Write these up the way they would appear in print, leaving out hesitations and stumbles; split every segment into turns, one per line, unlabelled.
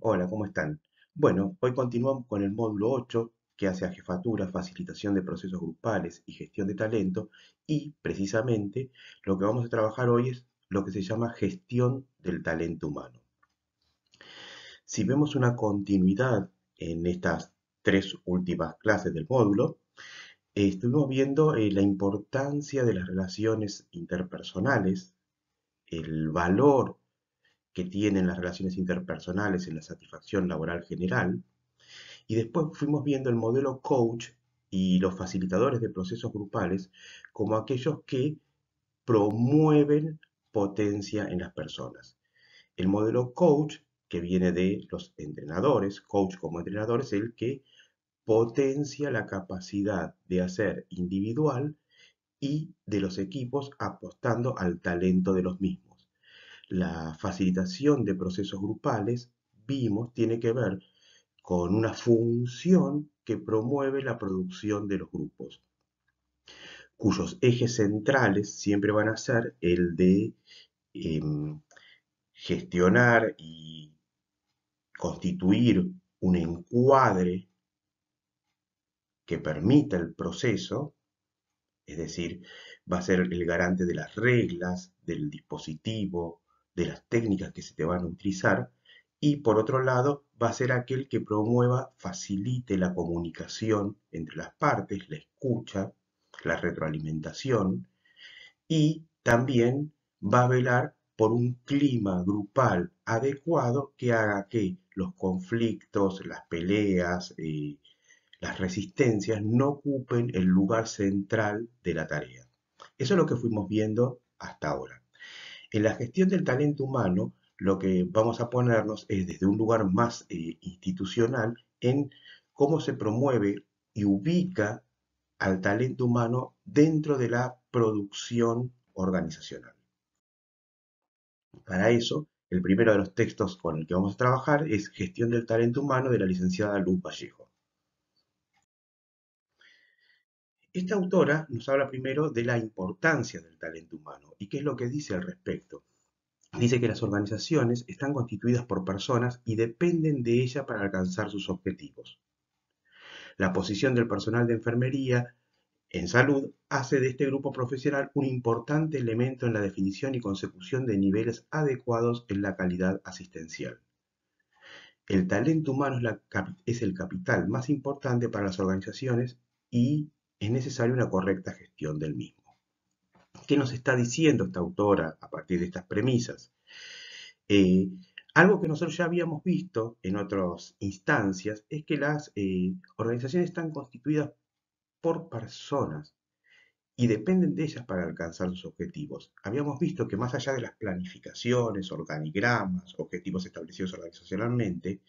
Hola, ¿cómo están? Bueno, hoy continuamos con el módulo 8 que hace a jefatura, facilitación de procesos grupales y gestión de talento y precisamente lo que vamos a trabajar hoy es lo que se llama gestión del talento humano. Si vemos una continuidad en estas tres últimas clases del módulo, estuvimos viendo la importancia de las relaciones interpersonales, el valor que tienen las relaciones interpersonales en la satisfacción laboral general. Y después fuimos viendo el modelo coach y los facilitadores de procesos grupales como aquellos que promueven potencia en las personas. El modelo coach, que viene de los entrenadores, coach como entrenador, es el que potencia la capacidad de hacer individual y de los equipos apostando al talento de los mismos. La facilitación de procesos grupales, vimos, tiene que ver con una función que promueve la producción de los grupos, cuyos ejes centrales siempre van a ser el de em, gestionar y constituir un encuadre que permita el proceso, es decir, va a ser el garante de las reglas, del dispositivo, de las técnicas que se te van a utilizar, y por otro lado va a ser aquel que promueva, facilite la comunicación entre las partes, la escucha, la retroalimentación, y también va a velar por un clima grupal adecuado que haga que los conflictos, las peleas, las resistencias no ocupen el lugar central de la tarea. Eso es lo que fuimos viendo hasta ahora. En la gestión del talento humano, lo que vamos a ponernos es desde un lugar más institucional en cómo se promueve y ubica al talento humano dentro de la producción organizacional. Para eso, el primero de los textos con el que vamos a trabajar es Gestión del talento humano de la licenciada Luz Vallejo. Esta autora nos habla primero de la importancia del talento humano y qué es lo que dice al respecto. Dice que las organizaciones están constituidas por personas y dependen de ella para alcanzar sus objetivos. La posición del personal de enfermería en salud hace de este grupo profesional un importante elemento en la definición y consecución de niveles adecuados en la calidad asistencial. El talento humano es el capital más importante para las organizaciones y es necesaria una correcta gestión del mismo. ¿Qué nos está diciendo esta autora a partir de estas premisas? Eh, Algo que nosotros ya habíamos visto en otras instancias es que las organizaciones están constituidas por personas y dependen de ellas para alcanzar sus objetivos. Habíamos visto que más allá de las planificaciones, organigramas, objetivos establecidos organizacionalmente,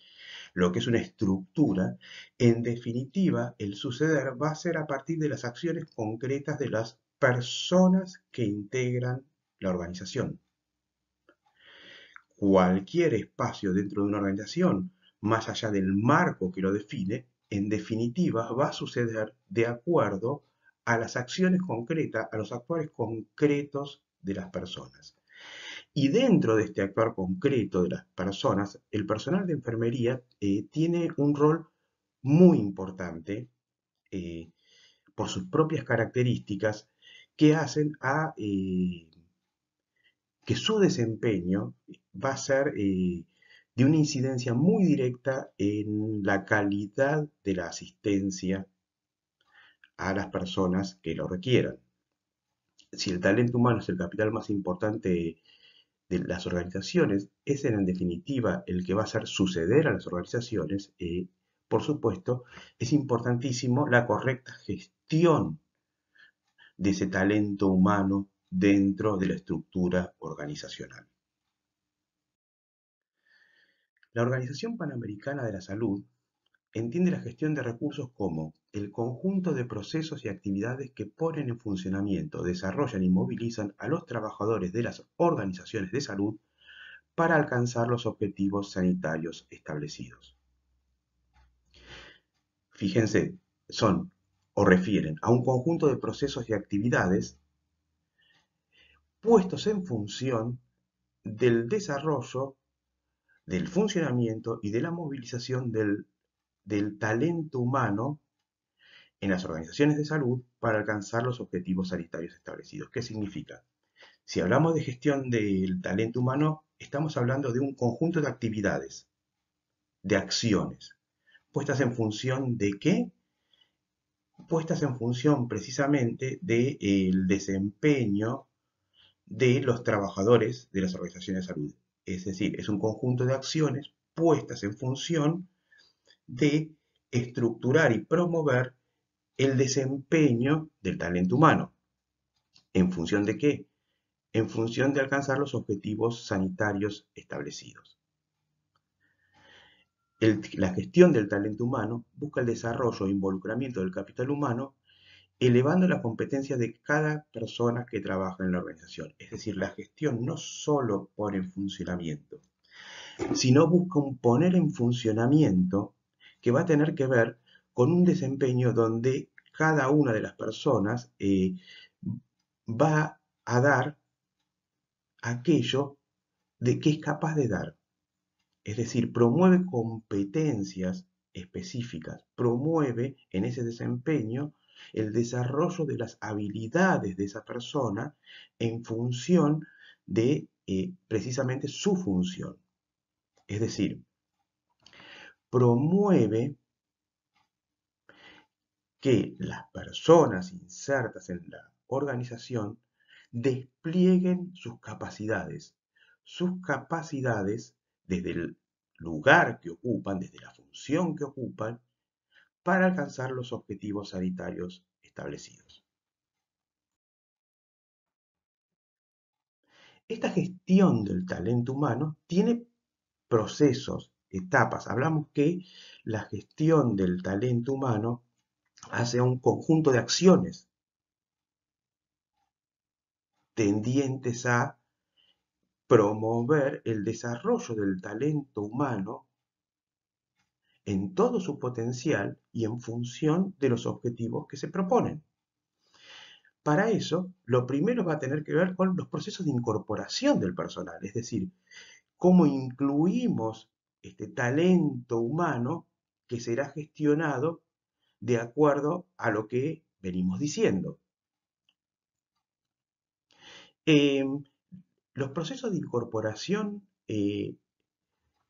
lo que es una estructura, en definitiva, el suceder va a ser a partir de las acciones concretas de las personas que integran la organización. Cualquier espacio dentro de una organización, más allá del marco que lo define, en definitiva va a suceder de acuerdo a las acciones concretas, a los actuales concretos de las personas. Y dentro de este actuar concreto de las personas, el personal de enfermería tiene un rol muy importante por sus propias características que hacen a que su desempeño va a ser de una incidencia muy directa en la calidad de la asistencia a las personas que lo requieran. Si el talento humano es el capital más importante de las organizaciones, es en definitiva el que va a hacer suceder a las organizaciones, por supuesto, es importantísimo la correcta gestión de ese talento humano dentro de la estructura organizacional. La Organización Panamericana de la Salud entiende la gestión de recursos como el conjunto de procesos y actividades que ponen en funcionamiento, desarrollan y movilizan a los trabajadores de las organizaciones de salud para alcanzar los objetivos sanitarios establecidos. Fíjense, son o refieren a un conjunto de procesos y actividades puestos en función del desarrollo del funcionamiento y de la movilización del talento humano en las organizaciones de salud para alcanzar los objetivos sanitarios establecidos. ¿Qué significa? Si hablamos de gestión del talento humano, estamos hablando de un conjunto de actividades, de acciones, puestas en función de qué, puestas en función precisamente del desempeño de los trabajadores de las organizaciones de salud. Es decir, es un conjunto de acciones puestas en función de estructurar y promover el desempeño del talento humano. ¿En función de qué? En función de alcanzar los objetivos sanitarios establecidos. La gestión del talento humano busca el desarrollo e involucramiento del capital humano, elevando la competencia de cada persona que trabaja en la organización. Es decir, la gestión no solo pone en funcionamiento, sino busca un poner en funcionamiento que va a tener que ver con un desempeño donde cada una de las personas va a dar aquello de que es capaz de dar. Es decir, promueve competencias específicas, promueve en ese desempeño el desarrollo de las habilidades de esa persona en función de precisamente su función. Es decir, promueve que las personas insertas en la organización desplieguen sus capacidades desde el lugar que ocupan, desde la función que ocupan, para alcanzar los objetivos sanitarios establecidos. Esta gestión del talento humano tiene procesos, etapas. Hablamos que la gestión del talento humano hace un conjunto de acciones tendientes a promover el desarrollo del talento humano en todo su potencial y en función de los objetivos que se proponen. Para eso, lo primero va a tener que ver con los procesos de incorporación del personal, es decir, cómo incluimos este talento humano que será gestionado de acuerdo a lo que venimos diciendo. Eh, los procesos de incorporación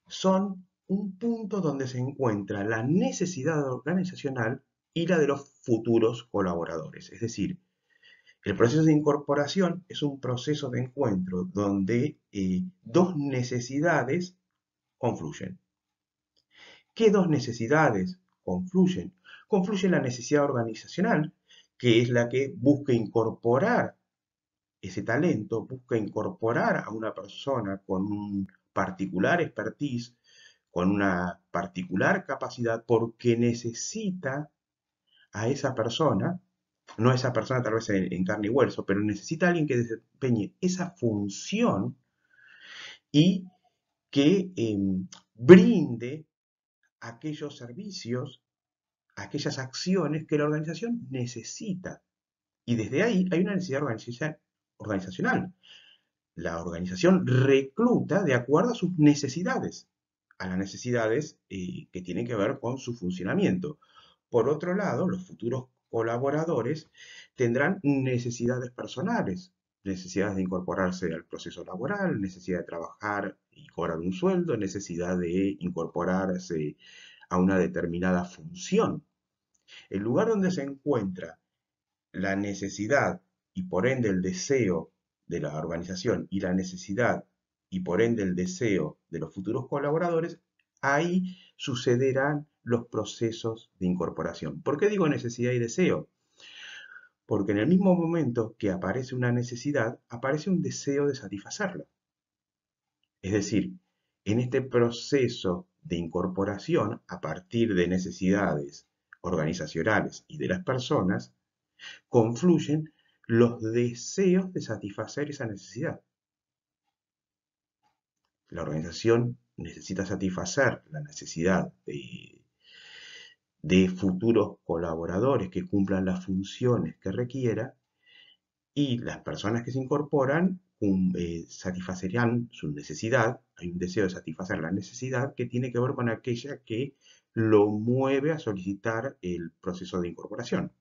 son un punto donde se encuentra la necesidad organizacional y la de los futuros colaboradores. Es decir, el proceso de incorporación es un proceso de encuentro donde dos necesidades confluyen. ¿Qué dos necesidades confluyen? Confluye la necesidad organizacional, que es la que busca incorporar ese talento, busca incorporar a una persona con un particular expertise, con una particular capacidad, porque necesita a esa persona, no a esa persona tal vez en carne y hueso, pero necesita a alguien que desempeñe esa función y que brinde aquellos servicios, aquellas acciones que la organización necesita. Y desde ahí hay una necesidad organizacional. La organización recluta de acuerdo a sus necesidades, a las necesidades que tienen que ver con su funcionamiento. Por otro lado, los futuros colaboradores tendrán necesidades personales, necesidades de incorporarse al proceso laboral, necesidad de trabajar y cobrar un sueldo, necesidad de incorporarse a una determinada función. El lugar donde se encuentra la necesidad y por ende el deseo de la organización y la necesidad y por ende el deseo de los futuros colaboradores, ahí sucederán los procesos de incorporación. ¿Por qué digo necesidad y deseo? Porque en el mismo momento que aparece una necesidad, aparece un deseo de satisfacerla. Es decir, en este proceso de incorporación, a partir de necesidades organizacionales y de las personas, confluyen los deseos de satisfacer esa necesidad. La organización necesita satisfacer la necesidad de futuros colaboradores que cumplan las funciones que requiera y las personas que se incorporan satisfacerán su necesidad, hay un deseo de satisfacer la necesidad que tiene que ver con aquella que lo mueve a solicitar el proceso de incorporación.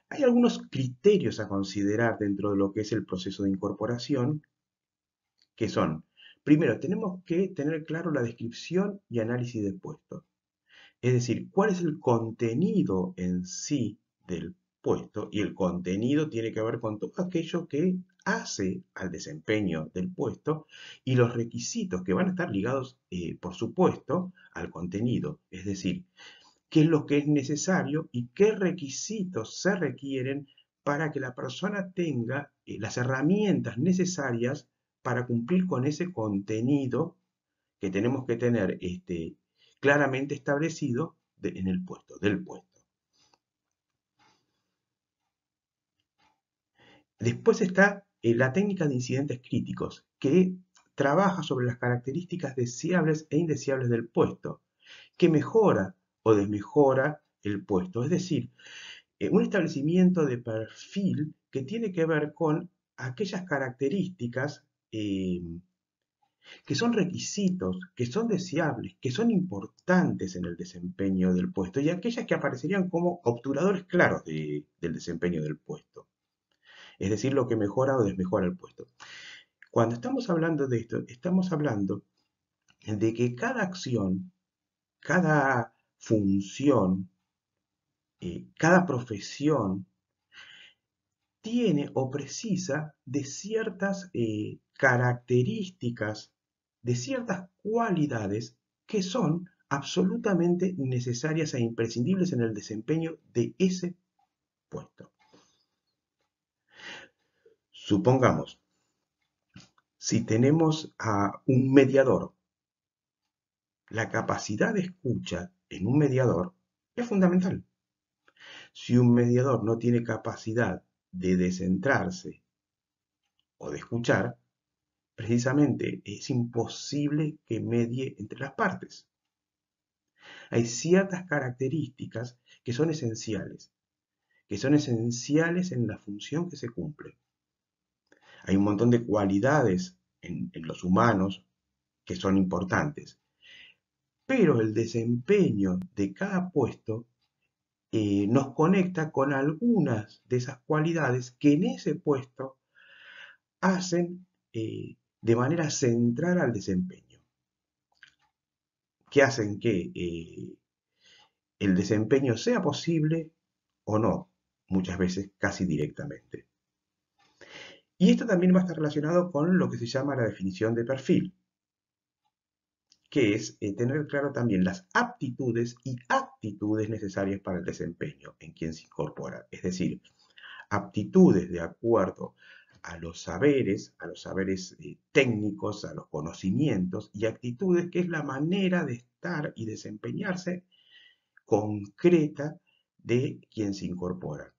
Hay algunos criterios a considerar dentro de lo que es el proceso de incorporación, que son, primero, tenemos que tener claro la descripción y análisis del puesto. Es decir, cuál es el contenido en sí del puesto, y el contenido tiene que ver con todo aquello que hace al desempeño del puesto y los requisitos que van a estar ligados, por supuesto, al contenido. Es decir, qué es lo que es necesario y qué requisitos se requieren para que la persona tenga las herramientas necesarias para cumplir con ese contenido que tenemos que tener claramente establecido en el puesto, del puesto. Después está la técnica de incidentes críticos, que trabaja sobre las características deseables e indeseables del puesto, que mejora o desmejora el puesto. Es decir, un establecimiento de perfil que tiene que ver con aquellas características que son requisitos, que son deseables, que son importantes en el desempeño del puesto y aquellas que aparecerían como obturadores claros del desempeño del puesto. Es decir, lo que mejora o desmejora el puesto. Cuando estamos hablando de esto, estamos hablando de que cada acción, cada función, cada profesión tiene o precisa de ciertas características, de ciertas cualidades que son absolutamente necesarias e imprescindibles en el desempeño de ese puesto. Supongamos, si tenemos a un mediador, la capacidad de escucha en un mediador es fundamental. Si un mediador no tiene capacidad de descentrarse o de escuchar, precisamente es imposible que medie entre las partes. Hay ciertas características que son esenciales en la función que se cumple. Hay un montón de cualidades en los humanos que son importantes, pero el desempeño de cada puesto nos conecta con algunas de esas cualidades que en ese puesto hacen de manera central al desempeño, que hacen que el desempeño sea posible o no, muchas veces casi directamente. Y esto también va a estar relacionado con lo que se llama la definición de perfil, que es tener claro también las aptitudes y actitudes necesarias para el desempeño en quien se incorpora. Es decir, aptitudes de acuerdo a los saberes técnicos, a los conocimientos, y actitudes que es la manera de estar y desempeñarse concreta de quien se incorpora.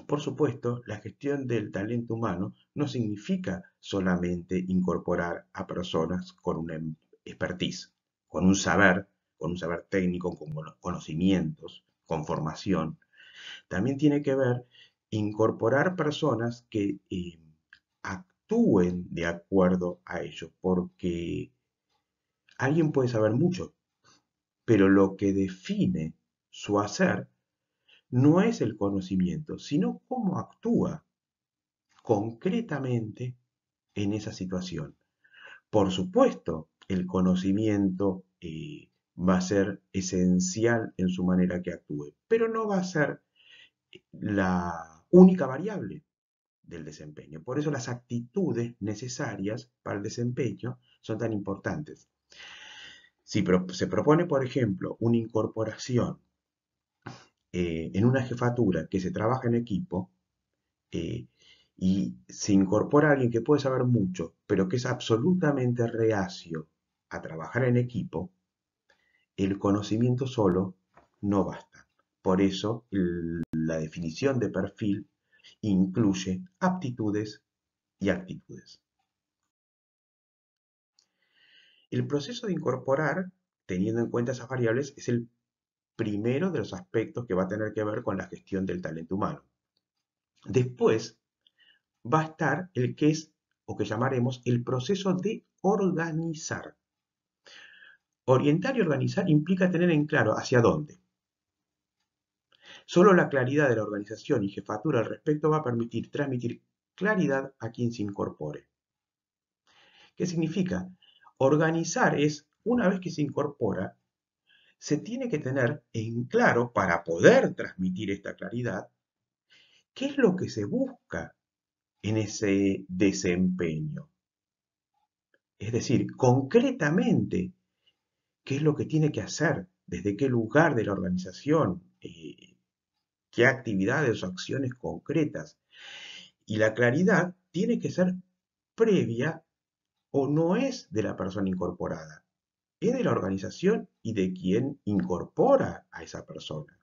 Por supuesto, la gestión del talento humano no significa solamente incorporar a personas con una expertise, con un saber técnico, con conocimientos, con formación. También tiene que ver incorporar personas que actúen de acuerdo a ello, porque alguien puede saber mucho, pero lo que define su hacer no es el conocimiento, sino cómo actúa concretamente en esa situación. Por supuesto, el conocimiento va a ser esencial en su manera que actúe, pero no va a ser la única variable del desempeño. Por eso las actitudes necesarias para el desempeño son tan importantes. Si se propone, por ejemplo, una incorporación en una jefatura que se trabaja en equipo, eh, y se incorpora alguien que puede saber mucho, pero que es absolutamente reacio a trabajar en equipo, el conocimiento solo no basta. Por eso la definición de perfil incluye aptitudes y actitudes. El proceso de incorporar, teniendo en cuenta esas variables, es el primero de los aspectos que va a tener que ver con la gestión del talento humano. Después va a estar el que es, o que llamaremos, el proceso de organizar. Orientar y organizar implica tener en claro hacia dónde. Solo la claridad de la organización y jefatura al respecto va a permitir transmitir claridad a quien se incorpore. ¿Qué significa? Organizar es, una vez que se incorpora, se tiene que tener en claro, para poder transmitir esta claridad, qué es lo que se busca en ese desempeño. Es decir, concretamente, qué es lo que tiene que hacer, desde qué lugar de la organización, qué actividades o acciones concretas. Y la claridad tiene que ser previa o no es de la persona incorporada, es de la organización y de quien incorpora a esa persona.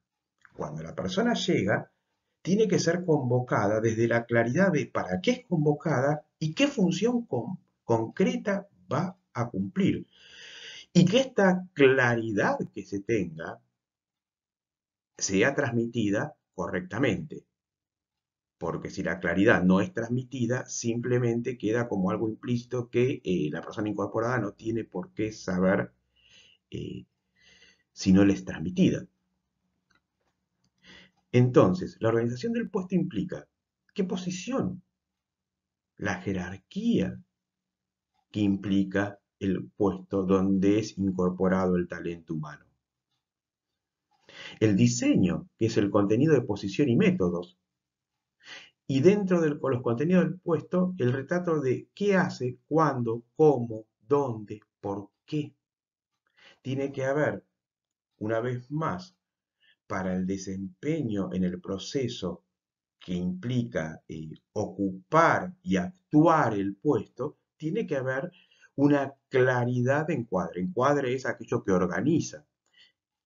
Cuando la persona llega, tiene que ser convocada desde la claridad de para qué es convocada y qué función concreta va a cumplir. Y que esta claridad que se tenga sea transmitida correctamente. Porque si la claridad no es transmitida, simplemente queda como algo implícito que la persona incorporada no tiene por qué saber eh, si no le es transmitida. Entonces, la organización del puesto implica qué posición, la jerarquía que implica el puesto donde es incorporado el talento humano. El diseño, que es el contenido de posición y métodos. Y dentro de los contenidos del puesto, el retrato de qué hace, cuándo, cómo, dónde, por qué. Tiene que haber, una vez más, para el desempeño en el proceso que implica ocupar y actuar el puesto, tiene que haber una claridad de encuadre. Encuadre es aquello que organiza.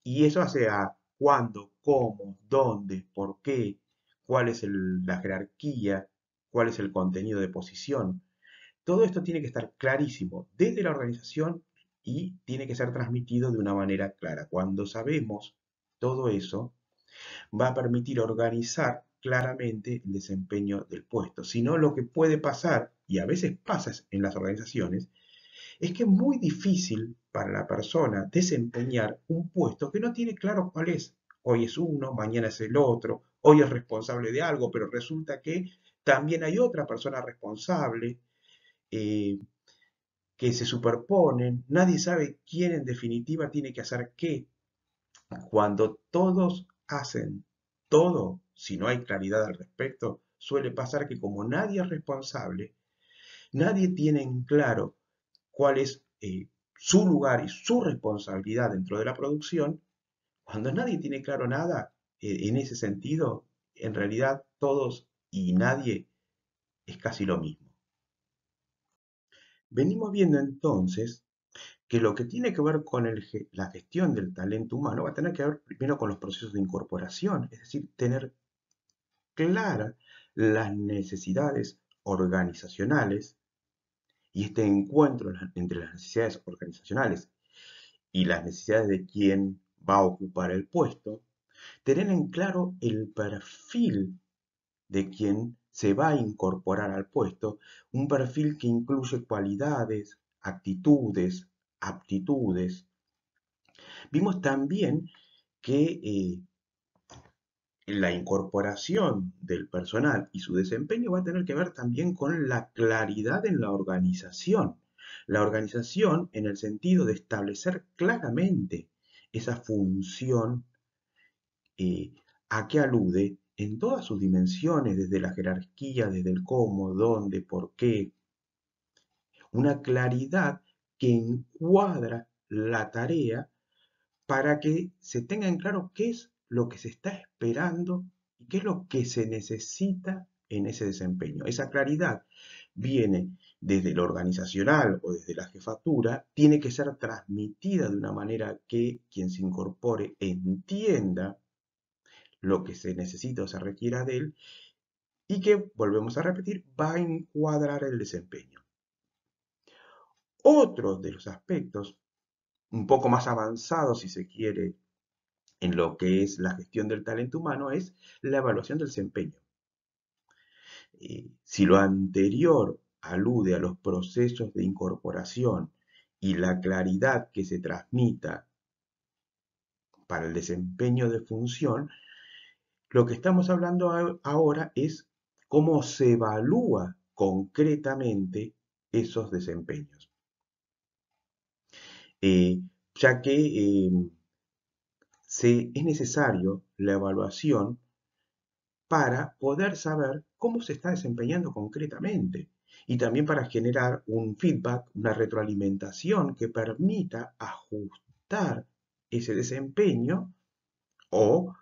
Y eso hace a cuándo, cómo, dónde, por qué, cuál es la jerarquía, cuál es el contenido de posición. Todo esto tiene que estar clarísimo desde la organización y tiene que ser transmitido de una manera clara. Cuando sabemos todo eso, va a permitir organizar claramente el desempeño del puesto. Si no, lo que puede pasar, y a veces pasa en las organizaciones, es que es muy difícil para la persona desempeñar un puesto que no tiene claro cuál es. Hoy es uno, mañana es el otro, hoy es responsable de algo, pero resulta que también hay otra persona responsable, eh, que se superponen, nadie sabe quién en definitiva tiene que hacer qué. Cuando todos hacen todo, si no hay claridad al respecto, suele pasar que como nadie es responsable, nadie tiene en claro cuál es su lugar y su responsabilidad dentro de la producción. Cuando nadie tiene claro nada en ese sentido, en realidad todos y nadie es casi lo mismo. Venimos viendo entonces que lo que tiene que ver con la gestión del talento humano va a tener que ver primero con los procesos de incorporación, es decir, tener claras las necesidades organizacionales y este encuentro entre las necesidades organizacionales y las necesidades de quien va a ocupar el puesto, tener en claro el perfil de quien se va a incorporar al puesto, un perfil que incluye cualidades, actitudes, aptitudes. Vimos también que la incorporación del personal y su desempeño va a tener que ver también con la claridad en la organización. La organización en el sentido de establecer claramente esa función a qué alude en todas sus dimensiones, desde la jerarquía, desde el cómo, dónde, por qué. Una claridad que encuadra la tarea para que se tenga en claro qué es lo que se está esperando y qué es lo que se necesita en ese desempeño. Esa claridad viene desde lo organizacional o desde la jefatura, tiene que ser transmitida de una manera que quien se incorpore entienda lo que se necesita o se requiera de él y que, volvemos a repetir, va a encuadrar el desempeño. Otro de los aspectos un poco más avanzados, si se quiere, en lo que es la gestión del talento humano es la evaluación del desempeño. Si lo anterior alude a los procesos de incorporación y la claridad que se transmita para el desempeño de función, lo que estamos hablando ahora es cómo se evalúa concretamente esos desempeños. Eh, ya que es necesario la evaluación para poder saber cómo se está desempeñando concretamente y también para generar un feedback, una retroalimentación que permita ajustar ese desempeño o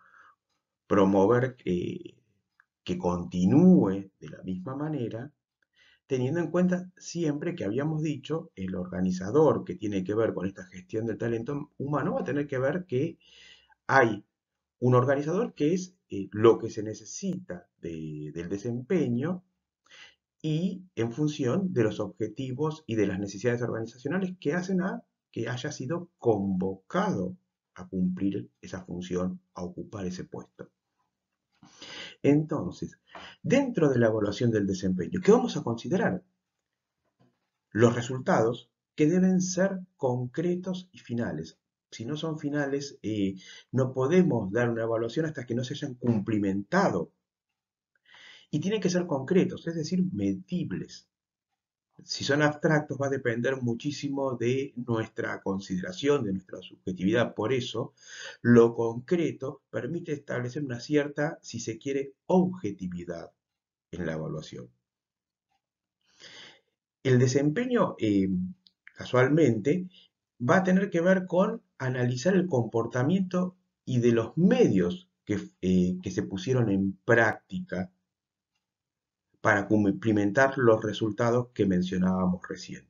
promover que continúe de la misma manera, teniendo en cuenta siempre que habíamos dicho, el organizador que tiene que ver con esta gestión del talento humano va a tener que ver que hay un organizador que es lo que se necesita del desempeño y en función de los objetivos y de las necesidades organizacionales que hacen a que haya sido convocado a cumplir esa función, a ocupar ese puesto. Entonces, dentro de la evaluación del desempeño, ¿qué vamos a considerar? Los resultados que deben ser concretos y finales. Si no son finales, no podemos dar una evaluación hasta que no se hayan cumplimentado. Y tienen que ser concretos, es decir, medibles. Si son abstractos va a depender muchísimo de nuestra consideración, de nuestra subjetividad. Por eso, lo concreto permite establecer una cierta, si se quiere, objetividad en la evaluación. El desempeño, casualmente, va a tener que ver con analizar el comportamiento y de los medios que se pusieron en práctica para cumplimentar los resultados que mencionábamos recién.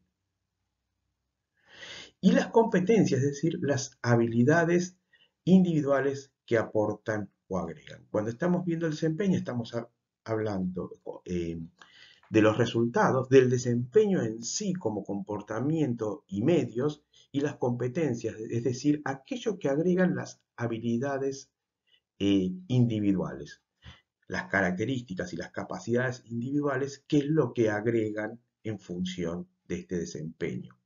Y las competencias, es decir, las habilidades individuales que aportan o agregan. Cuando estamos viendo el desempeño, estamos hablando de los resultados, del desempeño en sí como comportamiento y medios, y las competencias, es decir, aquello que agregan las habilidades individuales, las características y las capacidades individuales, que es lo que agregan en función de este desempeño.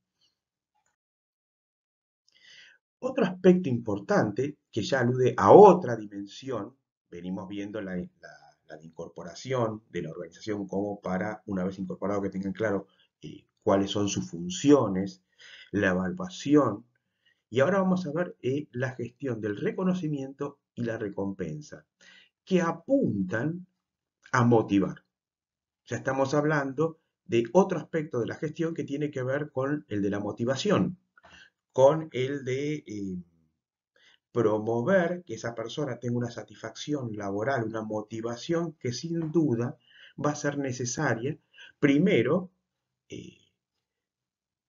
Otro aspecto importante que ya alude a otra dimensión, venimos viendo la de incorporación de la organización como para, una vez incorporado, que tengan claro cuáles son sus funciones, la evaluación, y ahora vamos a ver la gestión del reconocimiento y la recompensa, que apuntan a motivar. Ya estamos hablando de otro aspecto de la gestión que tiene que ver con el de la motivación, con el de promover que esa persona tenga una satisfacción laboral, una motivación que sin duda va a ser necesaria, primero, eh,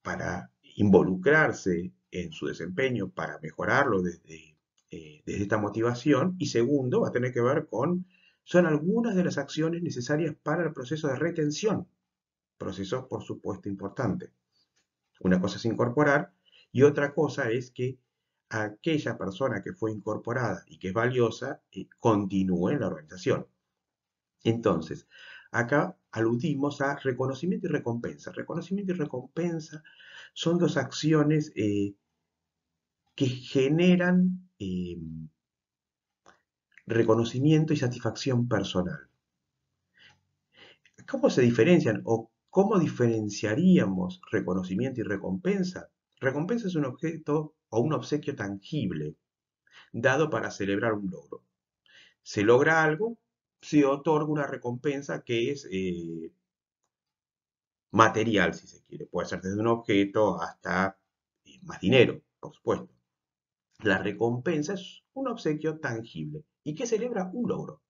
para involucrarse en su desempeño, para mejorarlo desde esta motivación, y segundo, va a tener que ver con, son algunas de las acciones necesarias para el proceso de retención, proceso por supuesto importante. Una cosa es incorporar y otra cosa es que aquella persona que fue incorporada y que es valiosa continúe en la organización. Entonces, acá aludimos a reconocimiento y recompensa. Reconocimiento y recompensa son dos acciones que generan reconocimiento y satisfacción personal. ¿Cómo se diferencian o cómo diferenciaríamos reconocimiento y recompensa? Recompensa es un objeto o un obsequio tangible dado para celebrar un logro. Se logra algo, se otorga una recompensa que es material, si se quiere. Puede ser desde un objeto hasta más dinero, por supuesto. La recompensa es un obsequio tangible y que celebra un logro.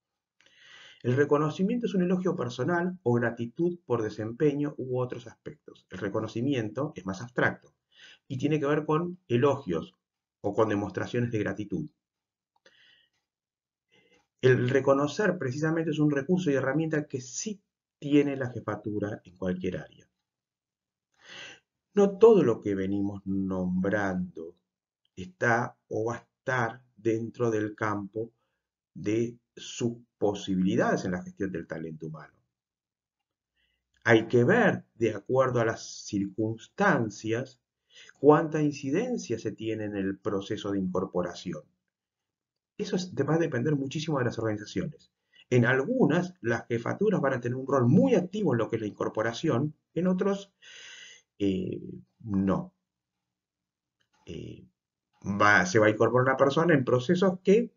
El reconocimiento es un elogio personal o gratitud por desempeño u otros aspectos. El reconocimiento es más abstracto y tiene que ver con elogios o con demostraciones de gratitud. El reconocer precisamente es un recurso y herramienta que sí tiene la jefatura en cualquier área. No todo lo que venimos nombrando está o va a estar dentro del campo de sus posibilidades en la gestión del talento humano. Hay que ver, de acuerdo a las circunstancias, cuánta incidencia se tiene en el proceso de incorporación. Va a depender muchísimo de las organizaciones. En algunas, las jefaturas van a tener un rol muy activo en lo que es la incorporación, en otros, no. Eh, se va a incorporar una persona en procesos que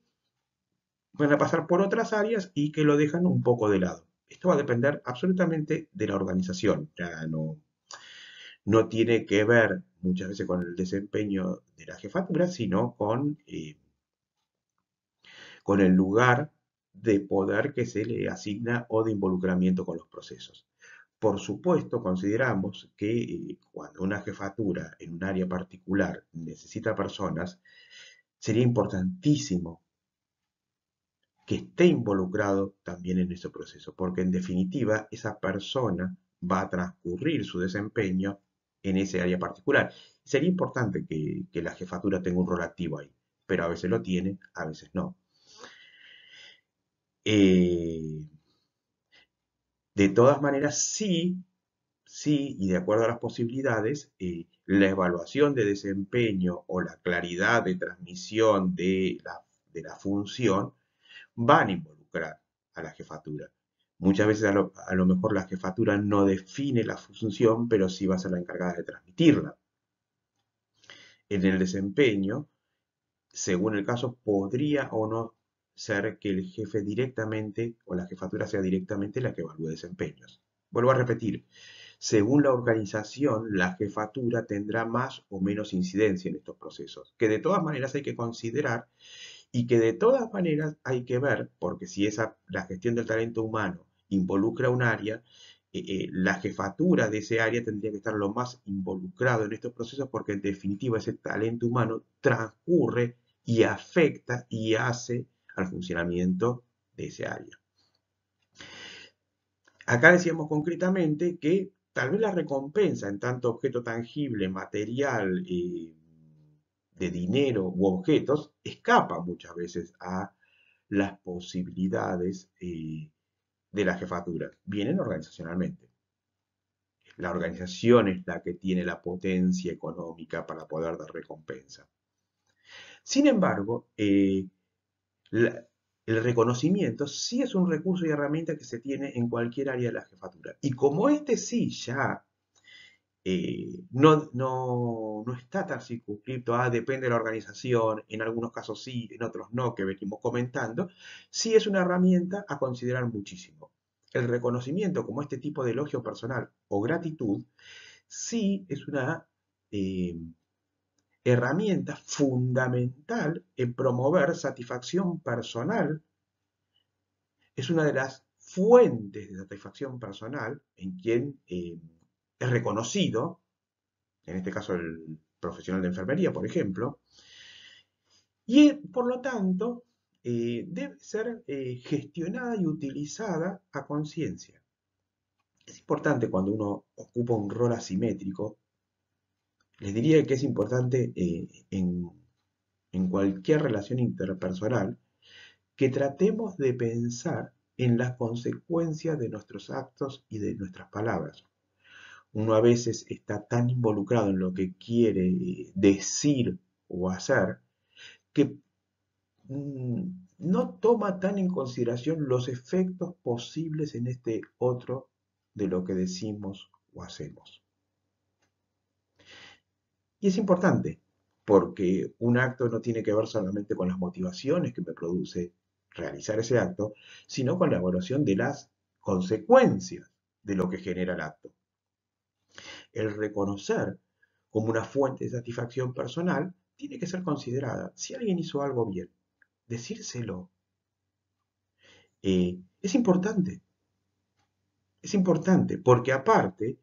van a pasar por otras áreas y que lo dejan un poco de lado. Esto va a depender absolutamente de la organización. Ya no tiene que ver muchas veces con el desempeño de la jefatura, sino con el lugar de poder que se le asigna o de involucramiento con los procesos. Por supuesto, consideramos que cuando una jefatura en un área particular necesita personas, sería importantísimo que esté involucrado también en ese proceso, porque en definitiva esa persona va a transcurrir su desempeño en ese área particular. Sería importante que la jefatura tenga un rol activo ahí, pero a veces lo tiene, a veces no. Eh, de todas maneras, sí, y de acuerdo a las posibilidades, la evaluación de desempeño o la claridad de transmisión de la función van a involucrar a la jefatura. Muchas veces a lo mejor la jefatura no define la función, pero sí va a ser la encargada de transmitirla. En el desempeño, según el caso, podría o no ser que el jefe directamente o la jefatura sea directamente la que evalúe desempeños. Vuelvo a repetir, según la organización, la jefatura tendrá más o menos incidencia en estos procesos, que de todas maneras hay que considerar y que de todas maneras hay que ver, porque si la gestión del talento humano involucra un área, la jefatura de ese área tendría que estar lo más involucrado en estos procesos porque en definitiva ese talento humano transcurre y afecta y hace al funcionamiento de ese área. Acá decíamos concretamente que tal vez la recompensa en tanto objeto tangible, material, de dinero u objetos, escapa muchas veces a las posibilidades de la jefatura. Vienen organizacionalmente. La organización es la que tiene la potencia económica para poder dar recompensa. Sin embargo, la- el reconocimiento sí es un recurso y herramienta que se tiene en cualquier área de la jefatura. Y como este sí ya no está tan circunscrito a depende de la organización, en algunos casos sí, en otros no, que venimos comentando, sí es una herramienta a considerar muchísimo. El reconocimiento como este tipo de elogio personal o gratitud sí es una eh, herramienta fundamental en promover satisfacción personal, es una de las fuentes de satisfacción personal en quien es reconocido, en este caso el profesional de enfermería, por ejemplo, y por lo tanto debe ser gestionada y utilizada a conciencia. Es importante cuando uno ocupa un rol asimétrico, les diría que es importante en cualquier relación interpersonal que tratemos de pensar en las consecuencias de nuestros actos y de nuestras palabras. Uno a veces está tan involucrado en lo que quiere decir o hacer que no toma tan en consideración los efectos posibles en este otro de lo que decimos o hacemos. Y es importante, porque un acto no tiene que ver solamente con las motivaciones que me produce realizar ese acto, sino con la evaluación de las consecuencias de lo que genera el acto. El reconocer como una fuente de satisfacción personal tiene que ser considerada. Si alguien hizo algo bien, decírselo. Es importante, porque aparte,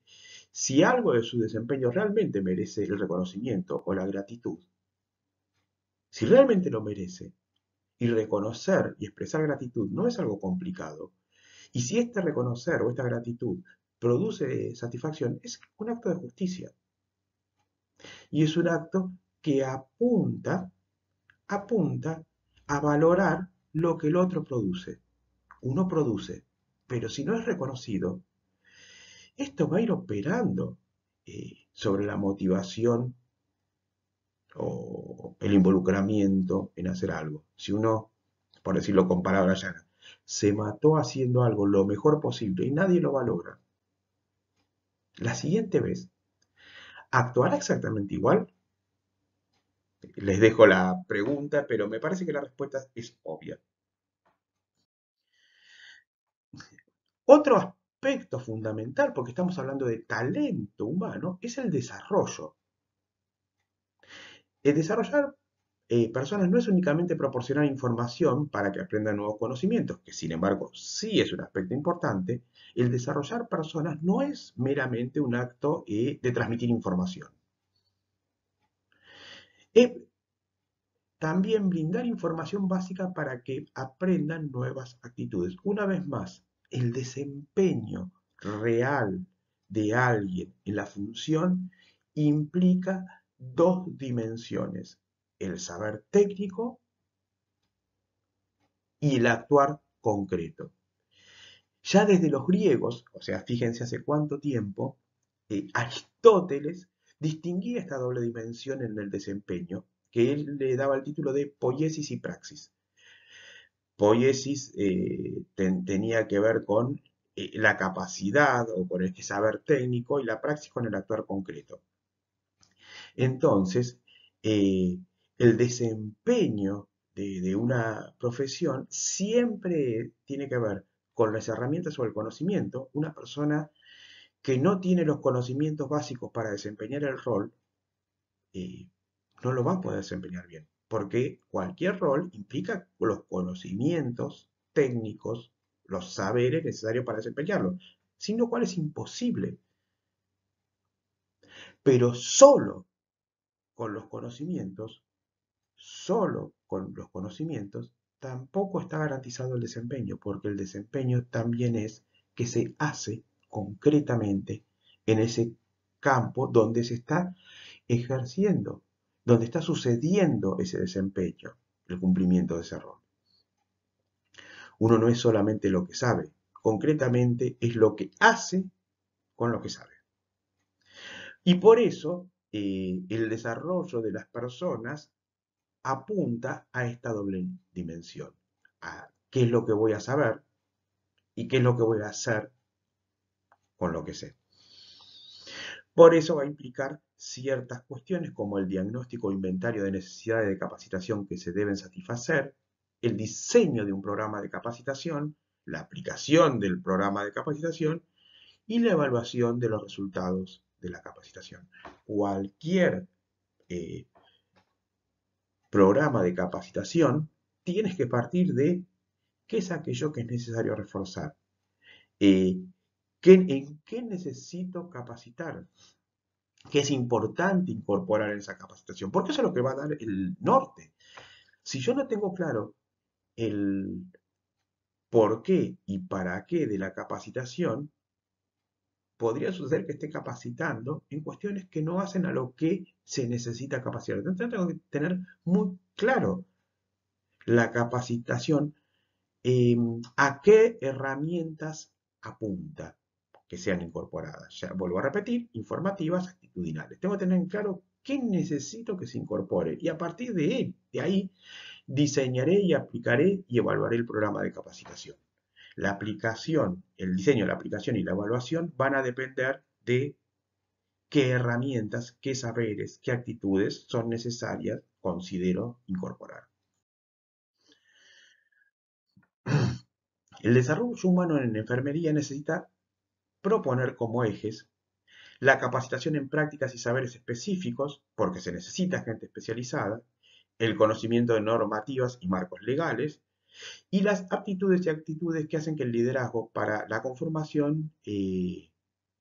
si algo de su desempeño realmente merece el reconocimiento o la gratitud, si realmente lo merece, y reconocer y expresar gratitud no es algo complicado, y si este reconocer o esta gratitud produce satisfacción, es un acto de justicia. Y es un acto que apunta a valorar lo que el otro produce. Uno produce, pero si no es reconocido, Esto va a ir operando sobre la motivación o el involucramiento en hacer algo. Si uno, por decirlo con palabras llanas, se mató haciendo algo lo mejor posible y nadie lo va a lograr, la siguiente vez actuará exactamente igual. Les dejo la pregunta, pero me parece que la respuesta es obvia. Otro aspecto fundamental, porque estamos hablando de talento humano, es el desarrollo. El desarrollar personas no es únicamente proporcionar información para que aprendan nuevos conocimientos, que sin embargo sí es un aspecto importante. El desarrollar personas no es meramente un acto de transmitir información. Es también brindar información básica para que aprendan nuevas actitudes. Una vez más, el desempeño real de alguien en la función implica dos dimensiones: el saber técnico y el actuar concreto. Ya desde los griegos, o sea, fíjense hace cuánto tiempo, Aristóteles distinguía esta doble dimensión en el desempeño, que él le daba el título de poiesis y praxis. Poiesis tenía que ver con la capacidad o con este saber técnico, y la praxis con el actuar concreto. Entonces, el desempeño de una profesión siempre tiene que ver con las herramientas o el conocimiento. Una persona que no tiene los conocimientos básicos para desempeñar el rol, eh, no lo va a poder desempeñar bien, porque cualquier rol implica los conocimientos técnicos, los saberes necesarios para desempeñarlo, sin lo cual es imposible. Pero con los conocimientos, solo con los conocimientos, tampoco está garantizado el desempeño, porque el desempeño también es que se hace concretamente en ese campo donde se está ejerciendo, donde está sucediendo ese desempeño, el cumplimiento de ese rol. Uno no es solamente lo que sabe, concretamente es lo que hace con lo que sabe. Y por eso el desarrollo de las personas apunta a esta doble dimensión, a qué es lo que voy a saber y qué es lo que voy a hacer con lo que sé. Por eso va a implicar ciertas cuestiones como el diagnóstico o inventario de necesidades de capacitación que se deben satisfacer, el diseño de un programa de capacitación, la aplicación del programa de capacitación y la evaluación de los resultados de la capacitación. Cualquier eh, programa de capacitación tienes que partir de qué es aquello que es necesario reforzar, eh, en qué necesito capacitar, qué es importante incorporar en esa capacitación, porque eso es lo que va a dar el norte. Si yo no tengo claro el por qué y para qué de la capacitación, podría suceder que esté capacitando en cuestiones que no hacen a lo que se necesita capacitar. Entonces tengo que tener muy claro la capacitación, a qué herramientas apunta que sean incorporadas. Ya vuelvo a repetir: informativas, actitudinales. Tengo que tener en claro qué necesito que se incorpore, y a partir de ahí diseñaré y aplicaré y evaluaré el programa de capacitación. La aplicación, el diseño, la aplicación y la evaluación van a depender de qué herramientas, qué saberes, qué actitudes son necesarias, considero, incorporar. El desarrollo humano en enfermería necesita proponer como ejes la capacitación en prácticas y saberes específicos, porque se necesita gente especializada, el conocimiento de normativas y marcos legales, y las aptitudes y actitudes que hacen que el liderazgo para la conformación de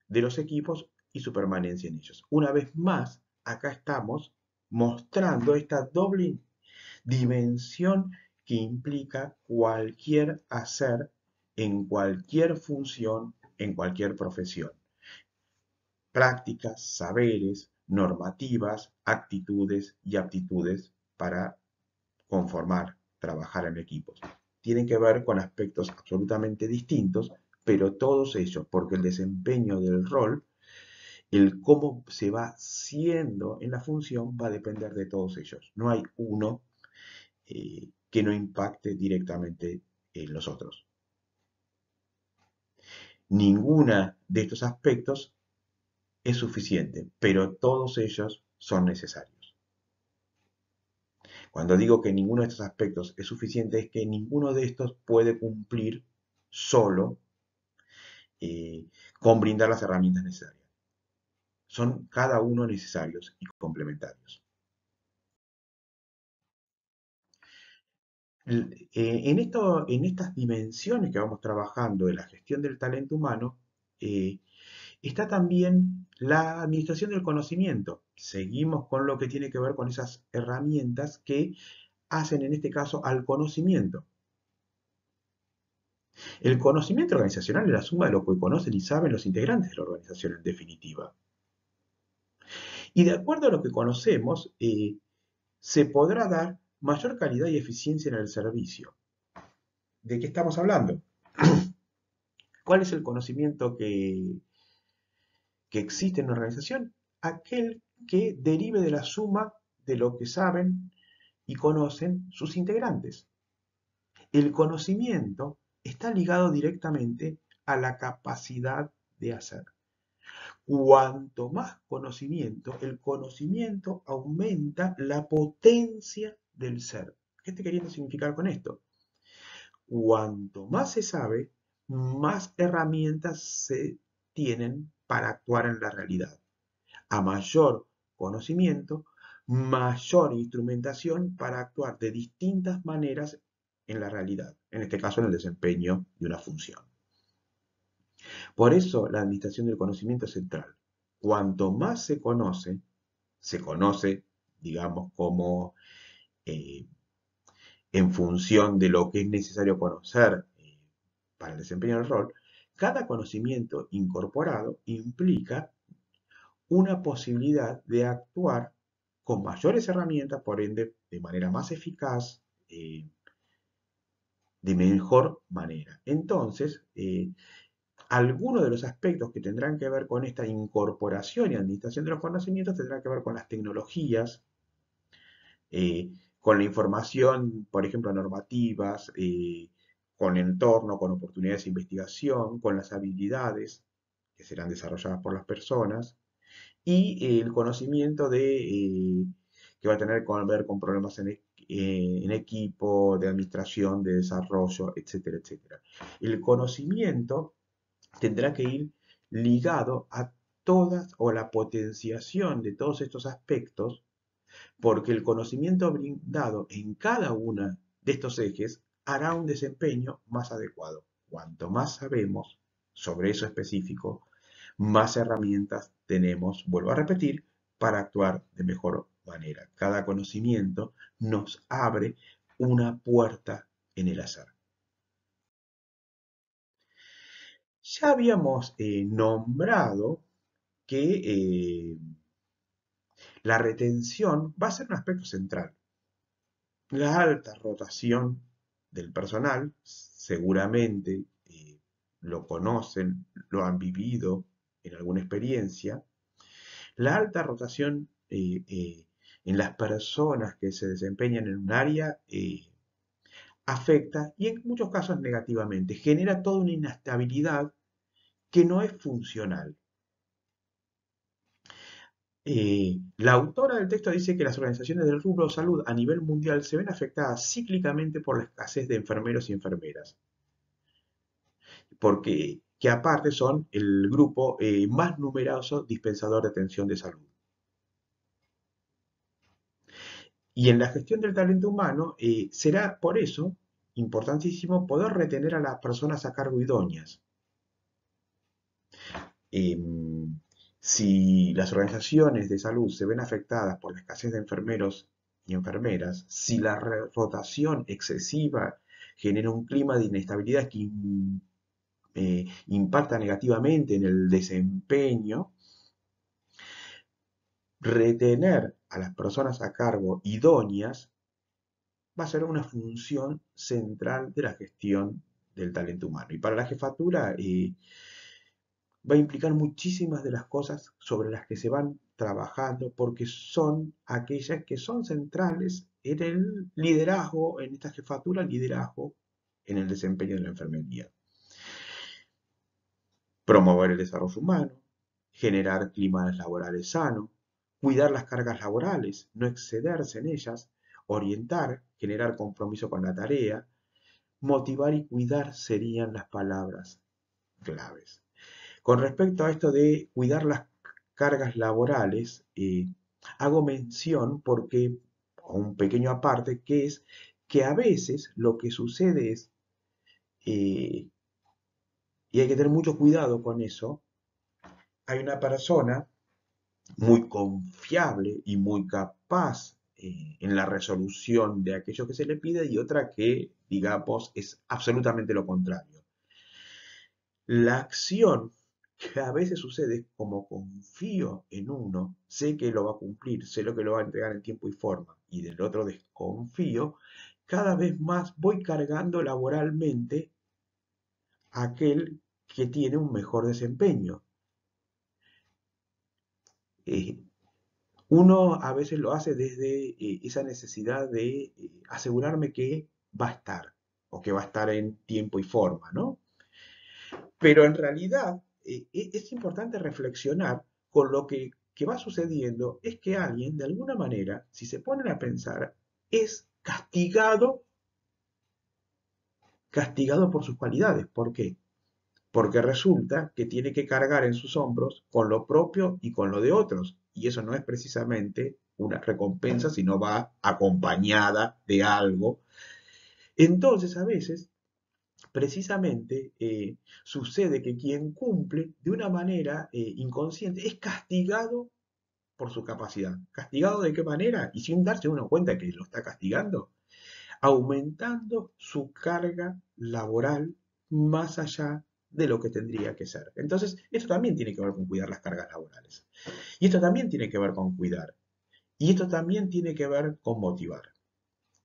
los equipos y su permanencia en ellos. Una vez más, acá estamos mostrando esta doble dimensión que implica cualquier hacer en cualquier función, en cualquier profesión: prácticas, saberes, normativas, actitudes y aptitudes para conformar, trabajar en equipos. Tienen que ver con aspectos absolutamente distintos, pero todos ellos, porque el desempeño del rol, el cómo se va siendo en la función, va a depender de todos ellos. No hay uno que no impacte directamente en los otros. Ninguna de estos aspectos es suficiente, pero todos ellos son necesarios. Cuando digo que ninguno de estos aspectos es suficiente, es que ninguno de estos puede cumplir solo eh, con brindar las herramientas necesarias. Son cada uno necesarios y complementarios. En estas dimensiones que vamos trabajando de la gestión del talento humano, eh, está también la administración del conocimiento. Seguimos con lo que tiene que ver con esas herramientas que hacen en este caso al conocimiento. El conocimiento organizacional es la suma de lo que conocen y saben los integrantes de la organización en definitiva. Y de acuerdo a lo que conocemos, se podrá dar mayor calidad y eficiencia en el servicio. ¿De qué estamos hablando? ¿Cuál es el conocimiento que existe en una organización? Aquel que derive de la suma de lo que saben y conocen sus integrantes. El conocimiento está ligado directamente a la capacidad de hacer. Cuanto más conocimiento, el conocimiento aumenta la potencia del ser. ¿Qué estoy queriendo significar con esto? Cuanto más se sabe, más herramientas se tienen para actuar en la realidad. A mayor conocimiento, mayor instrumentación para actuar de distintas maneras en la realidad, en este caso en el desempeño de una función. Por eso la administración del conocimiento es central. Cuanto más se conoce, digamos, como eh, en función de lo que es necesario conocer para el desempeño del rol, cada conocimiento incorporado implica una posibilidad de actuar con mayores herramientas, por ende, de manera más eficaz, de mejor manera. Entonces, algunos de los aspectos que tendrán que ver con esta incorporación y administración de los conocimientos tendrán que ver con las tecnologías, eh, con la información, por ejemplo, normativas, con entorno, con oportunidades de investigación, con las habilidades que serán desarrolladas por las personas y el conocimiento que va a tener que ver con problemas en equipo, de administración, de desarrollo, etcétera, etcétera. El conocimiento tendrá que ir ligado a todas o la potenciación de todos estos aspectos, porque el conocimiento brindado en cada uno de estos ejes hará un desempeño más adecuado. Cuanto más sabemos sobre eso específico, más herramientas tenemos, vuelvo a repetir, para actuar de mejor manera. Cada conocimiento nos abre una puerta en el hacer. Ya habíamos nombrado que la retención va a ser un aspecto central. La alta rotación del personal, seguramente lo conocen, lo han vivido en alguna experiencia. La alta rotación en las personas que se desempeñan en un área afecta, y en muchos casos negativamente, genera toda una inestabilidad que no es funcional. La autora del texto dice que las organizaciones del rubro salud a nivel mundial se ven afectadas cíclicamente por la escasez de enfermeros y enfermeras, porque que aparte son el grupo más numeroso dispensador de atención de salud. Y en la gestión del talento humano será por eso importantísimo poder retener a las personas a cargo idóneas. Si las organizaciones de salud se ven afectadas por la escasez de enfermeros y enfermeras, si la rotación excesiva genera un clima de inestabilidad que impacta negativamente en el desempeño, retener a las personas a cargo idóneas va a ser una función central de la gestión del talento humano. Y para la jefatura va a implicar muchísimas de las cosas sobre las que se van trabajando porque son aquellas que son centrales en el liderazgo, en esta jefatura, liderazgo en el desempeño de la enfermería. Promover el desarrollo humano, generar climas laborales sanos, cuidar las cargas laborales, no excederse en ellas, orientar, generar compromiso con la tarea, motivar y cuidar serían las palabras claves. Con respecto a esto de cuidar las cargas laborales, hago mención porque, un pequeño aparte, que es que a veces lo que sucede es, eh, y hay que tener mucho cuidado con eso, hay una persona muy confiable y muy capaz en la resolución de aquello que se le pide y otra que, digamos, es absolutamente lo contrario. La acción que a veces sucede es como confío en uno, sé que lo va a cumplir, sé lo que lo va a entregar en tiempo y forma, y del otro desconfío, cada vez más voy cargando laboralmente a aquel que tiene un mejor desempeño. Eh, Uno a veces lo hace desde esa necesidad de asegurarme que va a estar, o que va a estar en tiempo y forma, ¿no? Pero en realidad es importante reflexionar con lo que va sucediendo, es que alguien, de alguna manera, si se ponen a pensar, es castigado por sus cualidades. ¿Por qué? Porque resulta que tiene que cargar en sus hombros con lo propio y con lo de otros. Y eso no es precisamente una recompensa, sino va acompañada de algo. Entonces, a veces, precisamente, sucede que quien cumple de una manera inconsciente es castigado por su capacidad. ¿Castigado de qué manera? Y sin darse uno cuenta que lo está castigando, aumentando su carga laboral más allá de lo que tendría que ser. Entonces, esto también tiene que ver con cuidar las cargas laborales. Y esto también tiene que ver con cuidar. Y esto también tiene que ver con motivar.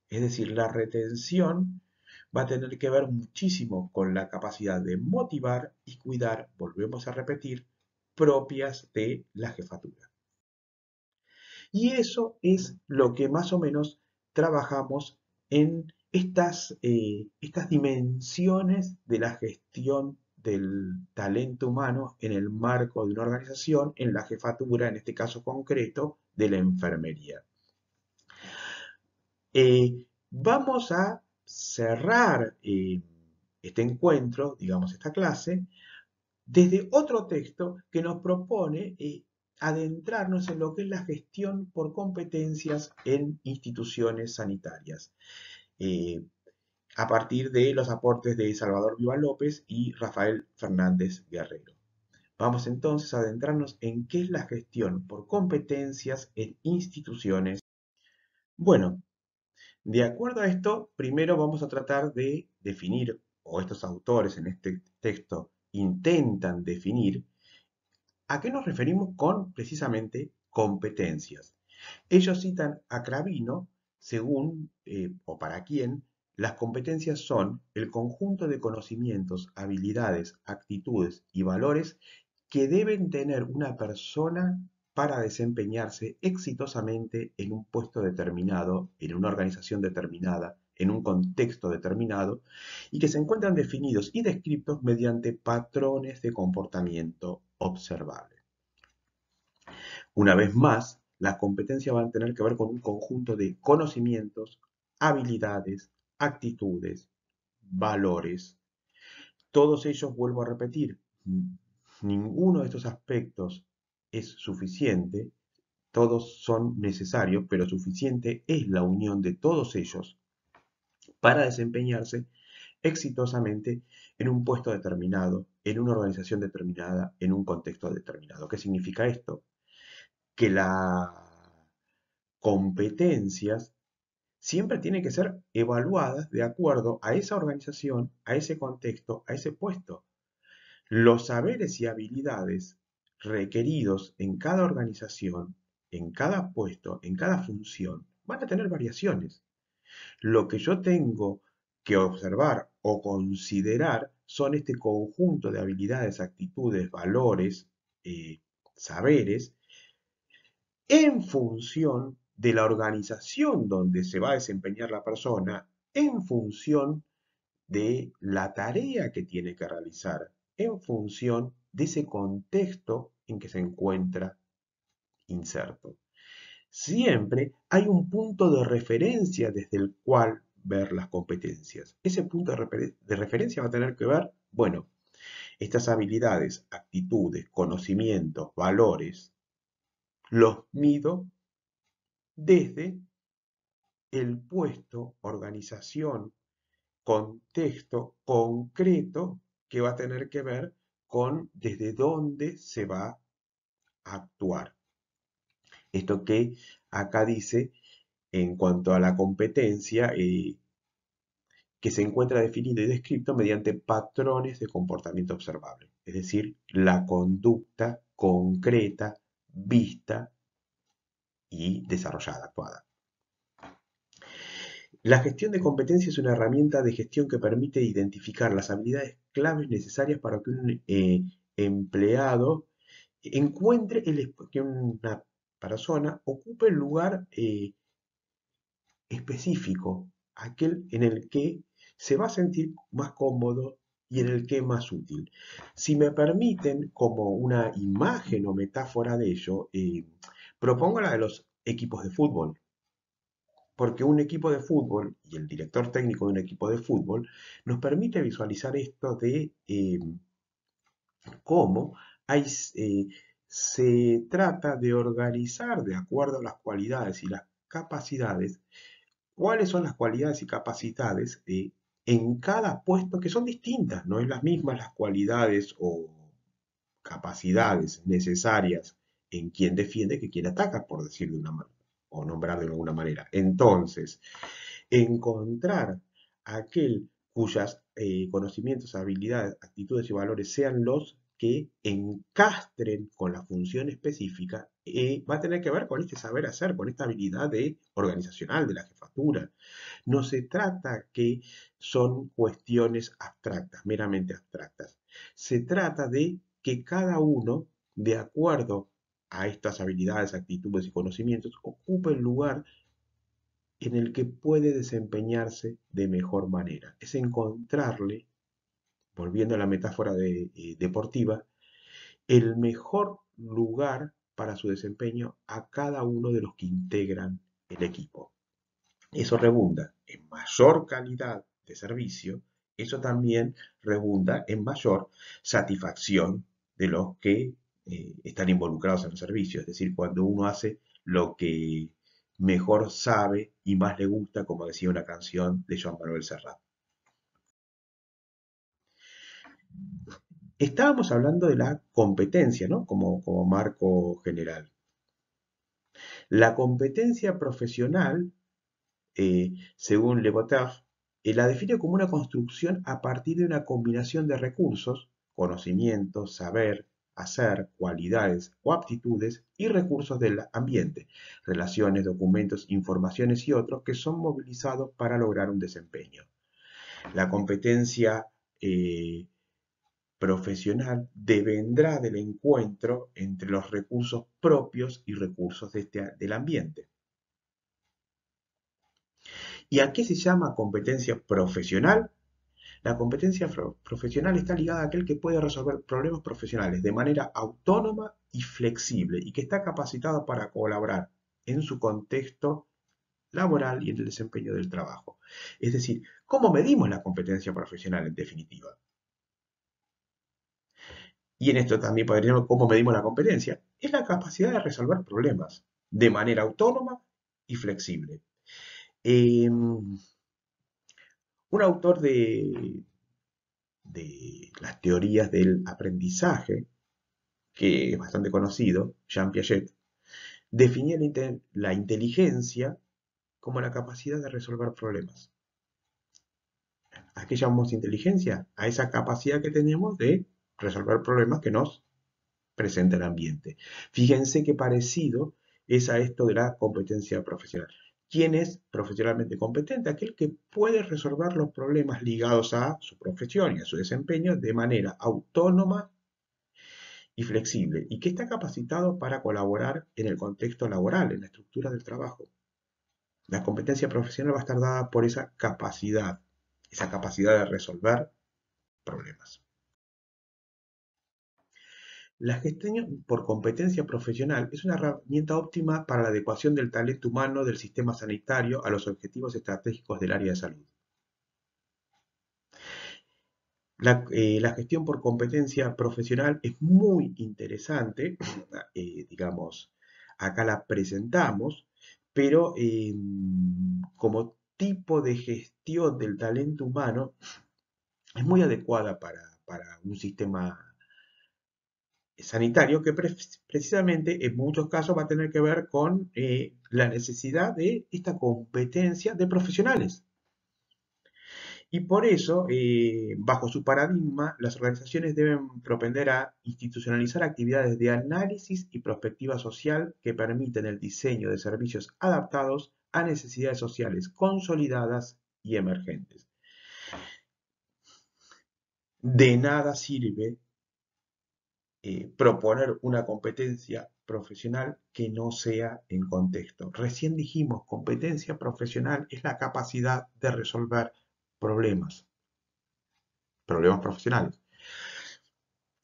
Es decir, la retención va a tener que ver muchísimo con la capacidad de motivar y cuidar, volvemos a repetir, propias de la jefatura. Y eso es lo que más o menos trabajamos en estas dimensiones de la gestión del talento humano en el marco de una organización, en la jefatura, en este caso concreto, de la enfermería. Vamos a cerrar este encuentro, digamos esta clase, desde otro texto que nos propone adentrarnos en lo que es la gestión por competencias en instituciones sanitarias, eh, a partir de los aportes de Salvador Viva López y Rafael Fernández Guerrero. Vamos entonces a adentrarnos en qué es la gestión por competencias en instituciones. Bueno, de acuerdo a esto, primero vamos a tratar de definir, o estos autores en este texto intentan definir, ¿a qué nos referimos con precisamente competencias? Ellos citan a Cravino, según o para quién, las competencias son el conjunto de conocimientos, habilidades, actitudes y valores que deben tener una persona para desempeñarse exitosamente en un puesto determinado, en una organización determinada, en un contexto determinado, y que se encuentran definidos y descritos mediante patrones de comportamiento observable. Una vez más, las competencias van a tener que ver con un conjunto de conocimientos, habilidades, actitudes, valores. Todos ellos, vuelvo a repetir, ninguno de estos aspectos es suficiente, todos son necesarios, pero suficiente es la unión de todos ellos para desempeñarse exitosamente en un puesto determinado, en una organización determinada, en un contexto determinado. ¿Qué significa esto? Que las competencias siempre tienen que ser evaluadas de acuerdo a esa organización, a ese contexto, a ese puesto. Los saberes y habilidades requeridos en cada organización, en cada puesto, en cada función, van a tener variaciones. Lo que yo tengo que observar o considerar son este conjunto de habilidades, actitudes, valores, saberes, en función de la organización donde se va a desempeñar la persona, en función de la tarea que tiene que realizar, en función de ese contexto en que se encuentra inserto. Siempre hay un punto de referencia desde el cual ver las competencias. Ese punto de referencia va a tener que ver, bueno, estas habilidades, actitudes, conocimientos, valores, los mido desde el puesto, organización, contexto concreto que va a tener que ver con desde dónde se va a actuar. Esto que acá dice en cuanto a la competencia, que se encuentra definido y descrito mediante patrones de comportamiento observable, es decir, la conducta concreta, vista y desarrollada, actuada. La gestión de competencia es una herramienta de gestión que permite identificar las habilidades claves necesarias para que un empleado encuentre que una persona ocupe el lugar específico, aquel en el que se va a sentir más cómodo y en el que es más útil. Si me permiten, como una imagen o metáfora de ello, propongo la de los equipos de fútbol. Porque un equipo de fútbol y el director técnico de un equipo de fútbol nos permite visualizar esto de cómo hay, se trata de organizar de acuerdo a las cualidades y las capacidades, cuáles son las cualidades y capacidades en cada puesto que son distintas, no es las mismas las cualidades o capacidades necesarias en quien defiende que quien ataca, por decir de una manera, o nombrar de alguna manera. Entonces, encontrar aquel cuyas conocimientos, habilidades, actitudes y valores sean los que encastren con la función específica, va a tener que ver con este saber hacer, con esta habilidad organizacional de la jefatura. No se trata que son cuestiones abstractas, meramente abstractas. Se trata de que cada uno, de acuerdo a estas habilidades, actitudes y conocimientos, ocupe el lugar en el que puede desempeñarse de mejor manera. Es encontrarle, volviendo a la metáfora deportiva, el mejor lugar para su desempeño a cada uno de los que integran el equipo. Eso redunda en mayor calidad de servicio, eso también redunda en mayor satisfacción de los que están involucrados en el servicio. Es decir, cuando uno hace lo que mejor sabe y más le gusta, como decía una canción de Joan Manuel Serrat. Estábamos hablando de la competencia, ¿no? Como marco general. La competencia profesional, según Le Bottard, la define como una construcción a partir de una combinación de recursos, conocimientos, saber, hacer, cualidades o aptitudes y recursos del ambiente, relaciones, documentos, informaciones y otros que son movilizados para lograr un desempeño. La competencia profesional devendrá del encuentro entre los recursos propios y recursos del ambiente. ¿Y a qué se llama competencia profesional? La competencia profesional está ligada a aquel que puede resolver problemas profesionales de manera autónoma y flexible y que está capacitado para colaborar en su contexto laboral y en el desempeño del trabajo. Es decir, ¿cómo medimos la competencia profesional en definitiva? Y en esto también podríamos, ¿cómo medimos la competencia? Es la capacidad de resolver problemas de manera autónoma y flexible. Un autor de las teorías del aprendizaje, que es bastante conocido, Jean Piaget, definía la inteligencia como la capacidad de resolver problemas. ¿A qué llamamos inteligencia? A esa capacidad que tenemos de resolver problemas que nos presenta el ambiente. Fíjense qué parecido es a esto de la competencia profesional. ¿Quién es profesionalmente competente? Aquel que puede resolver los problemas ligados a su profesión y a su desempeño de manera autónoma y flexible, y que está capacitado para colaborar en el contexto laboral, en la estructura del trabajo. La competencia profesional va a estar dada por esa capacidad de resolver problemas. La gestión por competencia profesional es una herramienta óptima para la adecuación del talento humano del sistema sanitario a los objetivos estratégicos del área de salud. La gestión por competencia profesional es muy interesante, digamos, acá la presentamos, pero como tipo de gestión del talento humano es muy adecuada para un sistema sanitario que precisamente en muchos casos va a tener que ver con la necesidad de esta competencia de profesionales. Y por eso, bajo su paradigma, las organizaciones deben propender a institucionalizar actividades de análisis y prospectiva social que permiten el diseño de servicios adaptados a necesidades sociales consolidadas y emergentes. De nada sirve proponer una competencia profesional que no sea en contexto. Recién dijimos, competencia profesional es la capacidad de resolver problemas, problemas profesionales.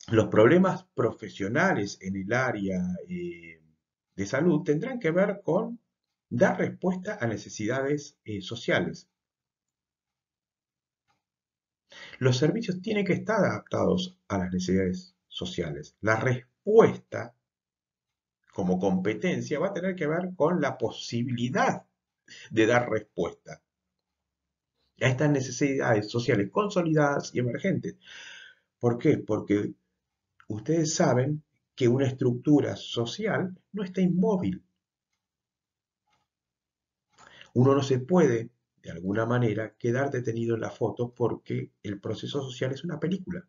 Los problemas profesionales en el área de salud tendrán que ver con dar respuesta a necesidades sociales. Los servicios tienen que estar adaptados a las necesidades sociales. La respuesta como competencia va a tener que ver con la posibilidad de dar respuesta a estas necesidades sociales consolidadas y emergentes. ¿Por qué? Porque ustedes saben que una estructura social no está inmóvil. Uno no se puede, de alguna manera, quedar detenido en la foto porque el proceso social es una película.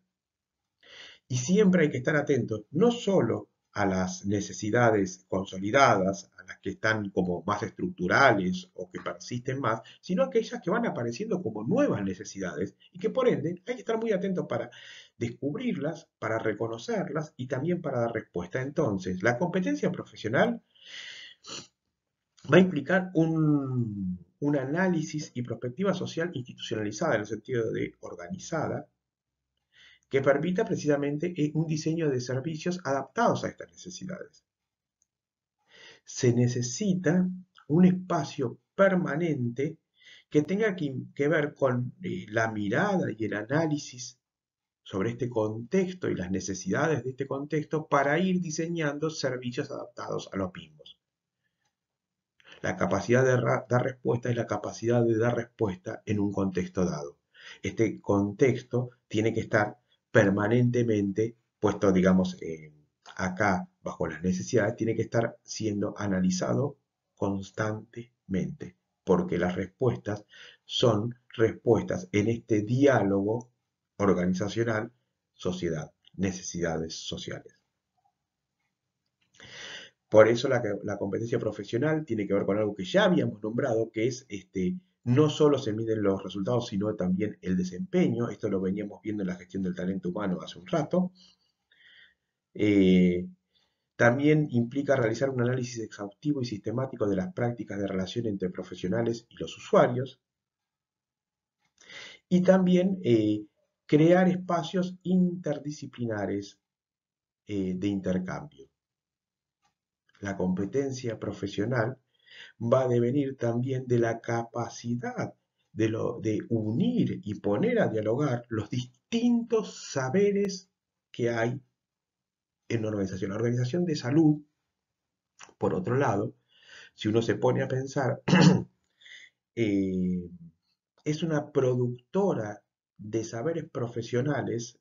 Y siempre hay que estar atentos, no solo a las necesidades consolidadas, a las que están como más estructurales o que persisten más, sino a aquellas que van apareciendo como nuevas necesidades y que por ende hay que estar muy atentos para descubrirlas, para reconocerlas y también para dar respuesta. Entonces, la competencia profesional va a implicar un análisis y perspectiva social institucionalizada en el sentido de organizada, que permita precisamente un diseño de servicios adaptados a estas necesidades. Se necesita un espacio permanente que tenga que ver con la mirada y el análisis sobre este contexto y las necesidades de este contexto para ir diseñando servicios adaptados a los mismos. La capacidad de dar respuesta es la capacidad de dar respuesta en un contexto dado. Este contexto tiene que estar permanentemente puesto, digamos, acá bajo las necesidades, tiene que estar siendo analizado constantemente, porque las respuestas son respuestas en este diálogo organizacional, sociedad, necesidades sociales. Por eso la competencia profesional tiene que ver con algo que ya habíamos nombrado, que es no solo se miden los resultados, sino también el desempeño. Esto lo veníamos viendo en la gestión del talento humano hace un rato. Eh, También implica realizar un análisis exhaustivo y sistemático de las prácticas de relación entre profesionales y los usuarios. Y también crear espacios interdisciplinares de intercambio. La competencia profesional va a devenir también de la capacidad de unir y poner a dialogar los distintos saberes que hay en una organización. La organización de salud, por otro lado, si uno se pone a pensar, eh, es una productora de saberes profesionales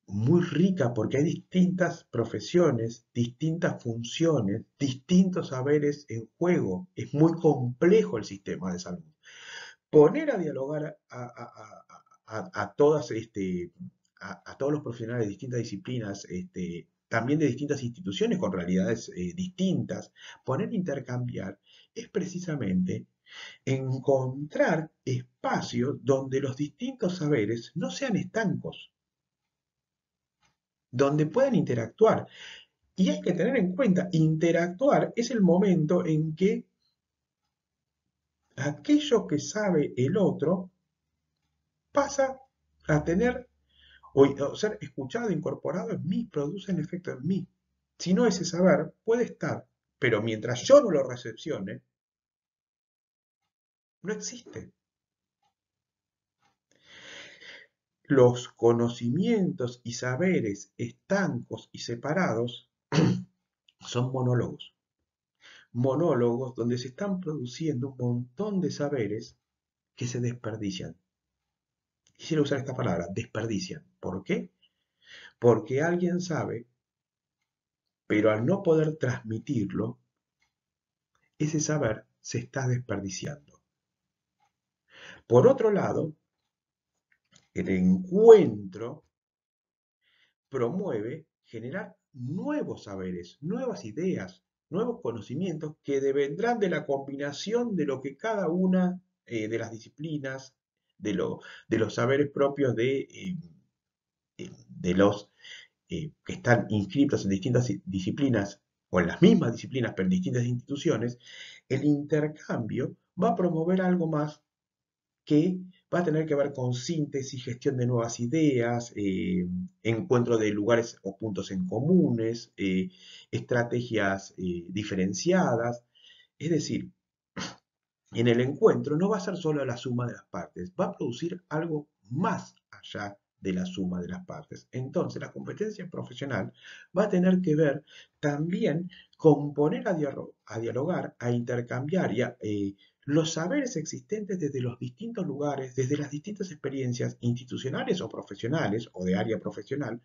muy rica porque hay distintas profesiones, distintas funciones, distintos saberes en juego. Es muy complejo el sistema de salud. Poner a dialogar a todas, a todos los profesionales de distintas disciplinas, también de distintas instituciones con realidades distintas. Poner a intercambiar es precisamente encontrar espacios donde los distintos saberes no sean estancos, donde puedan interactuar. Y hay que tener en cuenta, interactuar es el momento en que aquello que sabe el otro pasa a tener o ser escuchado, incorporado en mí, produce un efecto en mí. Si no, ese saber puede estar, pero mientras yo no lo recepcione, no existe. Los conocimientos y saberes estancos y separados son monólogos. Monólogos donde se están produciendo un montón de saberes que se desperdician. Quisiera usar esta palabra, desperdician. ¿Por qué? Porque alguien sabe, pero al no poder transmitirlo, ese saber se está desperdiciando. Por otro lado, el encuentro promueve generar nuevos saberes, nuevas ideas, nuevos conocimientos que devendrán de la combinación de lo que cada una de las disciplinas, de los saberes propios de los que están inscritos en distintas disciplinas o en las mismas disciplinas pero en distintas instituciones, el intercambio va a promover algo más que va a tener que ver con síntesis, gestión de nuevas ideas, encuentro de lugares o puntos en comunes, estrategias diferenciadas. Es decir, en el encuentro no va a ser solo la suma de las partes, va a producir algo más allá de la suma de las partes. Entonces, la competencia profesional va a tener que ver también con poner a dialogar, a intercambiar los saberes existentes desde los distintos lugares, desde las distintas experiencias institucionales o profesionales o de área profesional.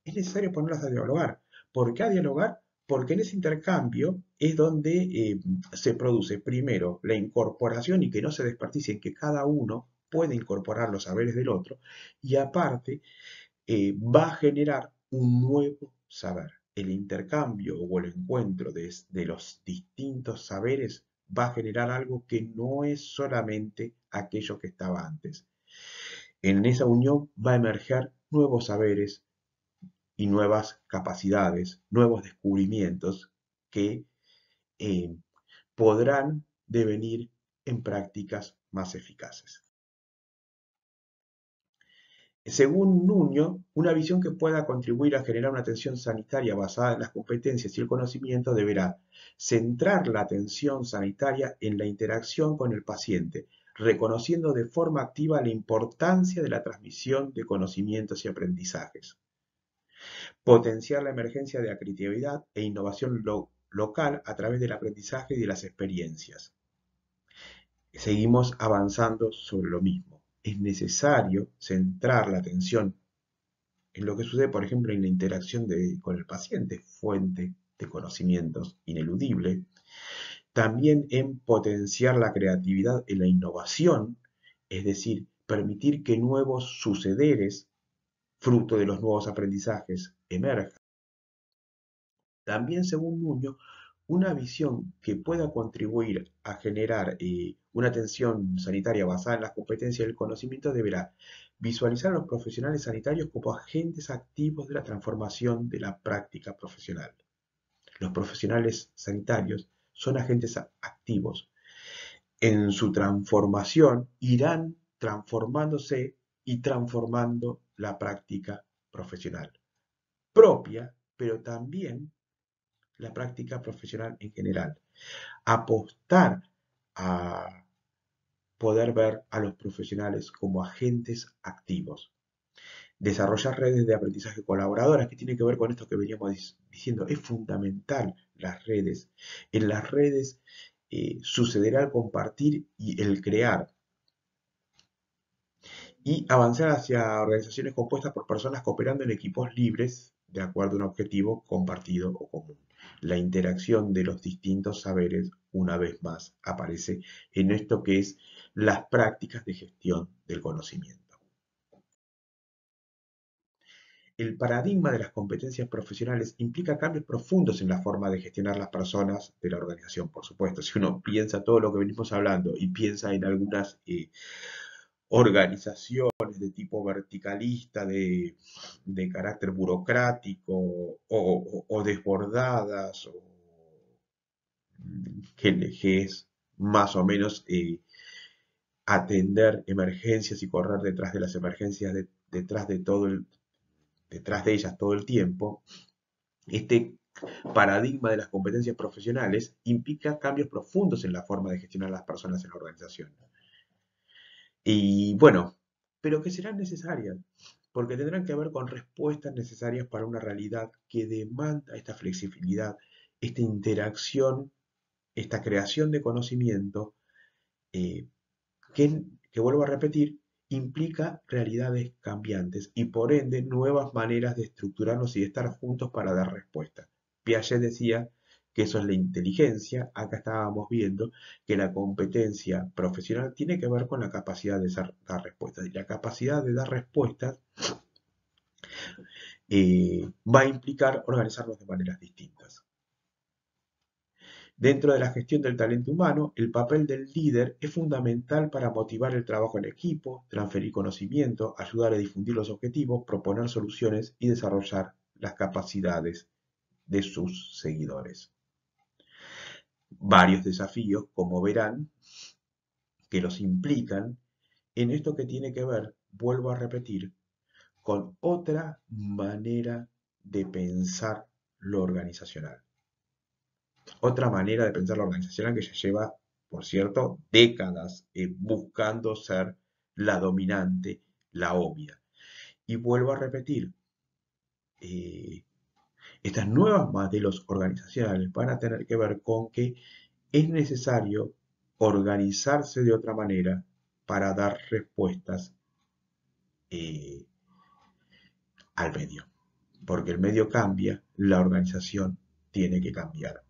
Es necesario ponerlas a dialogar. ¿Por qué a dialogar? Porque en ese intercambio es donde se produce primero la incorporación y que no se desperdicie, que cada uno puede incorporar los saberes del otro y aparte va a generar un nuevo saber. El intercambio o el encuentro de los distintos saberes va a generar algo que no es solamente aquello que estaba antes. En esa unión va a emerger nuevos saberes y nuevas capacidades, nuevos descubrimientos que eh, podrán devenir en prácticas más eficaces. Según Nuño, una visión que pueda contribuir a generar una atención sanitaria basada en las competencias y el conocimiento deberá centrar la atención sanitaria en la interacción con el paciente, reconociendo de forma activa la importancia de la transmisión de conocimientos y aprendizajes. Potenciar la emergencia de la creatividad e innovación local a través del aprendizaje y de las experiencias. Seguimos avanzando sobre lo mismo. Es necesario centrar la atención en lo que sucede, por ejemplo, en la interacción con el paciente, fuente de conocimientos ineludible. También en potenciar la creatividad en la innovación, es decir, permitir que nuevos sucederes, fruto de los nuevos aprendizajes, emerjan. También, según Nuño, una visión que pueda contribuir a generar una atención sanitaria basada en las competencias y el conocimiento deberá visualizar a los profesionales sanitarios como agentes activos de la transformación de la práctica profesional. Los profesionales sanitarios son agentes activos. En su transformación irán transformándose y transformando la práctica profesional propia, pero también la práctica profesional en general. Apostar a poder ver a los profesionales como agentes activos. Desarrollar redes de aprendizaje colaboradoras, que tiene que ver con esto que veníamos diciendo. Es fundamental las redes. En las redes sucederá el compartir y el crear. Y avanzar hacia organizaciones compuestas por personas cooperando en equipos libres de acuerdo a un objetivo compartido o común. La interacción de los distintos saberes, una vez más, aparece en esto que es las prácticas de gestión del conocimiento. el paradigma de las competencias profesionales implica cambios profundos en la forma de gestionar las personas de la organización, por supuesto. Si uno piensa todo lo que venimos hablando y piensa en algunas organizaciones de tipo verticalista, de carácter burocrático o desbordadas, o que es más o menos atender emergencias y correr detrás de las emergencias, detrás de ellas todo el tiempo. Este paradigma de las competencias profesionales implica cambios profundos en la forma de gestionar a las personas en la organización. Y bueno, pero que serán necesarias, porque tendrán que ver con respuestas necesarias para una realidad que demanda esta flexibilidad, esta interacción, esta creación de conocimiento, eh, que vuelvo a repetir, implica realidades cambiantes y por ende nuevas maneras de estructurarnos y de estar juntos para dar respuesta. Piaget decía que eso es la inteligencia. Acá estábamos viendo que la competencia profesional tiene que ver con la capacidad de dar respuestas. Y la capacidad de dar respuestas va a implicar organizarnos de maneras distintas. Dentro de la gestión del talento humano, el papel del líder es fundamental para motivar el trabajo en equipo, transferir conocimiento, ayudar a difundir los objetivos, proponer soluciones y desarrollar las capacidades de sus seguidores. Varios desafíos, como verán, que los implican en esto que tiene que ver, vuelvo a repetir, con otra manera de pensar lo organizacional. Otra manera de pensar la organizacional que ya lleva, por cierto, décadas buscando ser la dominante, la obvia. Y vuelvo a repetir, estas nuevas modelos organizacionales van a tener que ver con que es necesario organizarse de otra manera para dar respuestas al medio. Porque el medio cambia, la organización tiene que cambiar.